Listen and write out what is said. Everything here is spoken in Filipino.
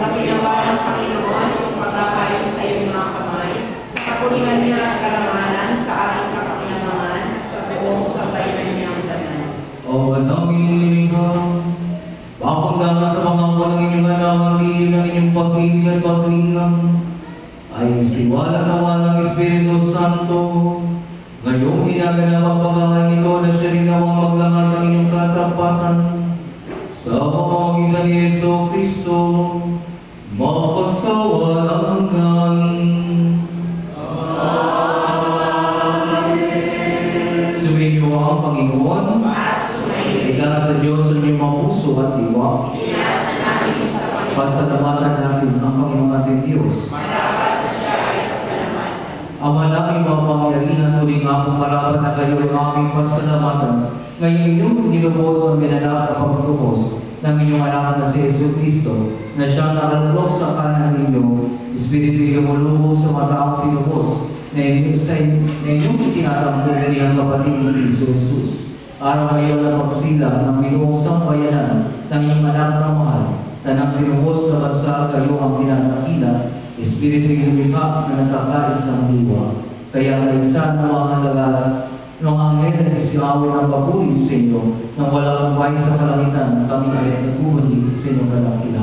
na ginawa ng Panginoon yung pagkakayo sa iyong mga kamay, sa kapulihan niya at karamalan sa ating kapakinabangan, sa buong sambayanan niyang daman. O manaming lingkang, mapagdama sa mga walang inyong anak, lihin ng inyong pag-ibig at paglingam, ay siwala naman ng Espiritu Santo, ngayong hinaganap ang pagkahay ito na siya rin nawang maglangad ng inyong katapatan sa pamamagitan ni Yeso Kristo, magpasawalang hanggan. Amen. Sumainyo ang Panginoon, ila sa Diyos sa inyong mga puso at diwa. Pasalamatan natin ang Panginoon ating Diyos. Ama namin mapangyarihan, tuloy nga kung marapat na kayo ay aming pasalamatan. Ngayon inyong nilubos ang minalak na pagtubos ng inyong anak na si Yesu Cristo, na siyang nakalulok sa kanan ninyo, Espiritu lumulubog sa mataang tinubos, na inyong itinatampo niyang kapatid ni Cristo Jesus. Araw ngayon ang magsilang ng binuong sambayanan ng inyong anak na mahal, na nang tinubos na bansa kayo ang pinanakila, Espiritu lumikha na nagkakais ng diwa. Kaya kaisa na mga nagalat ng anghel na sisiawin ang papuri sa inyo, nang walang kumpay sa kalangitan, kami ay nagumuli sa inyong kalakila.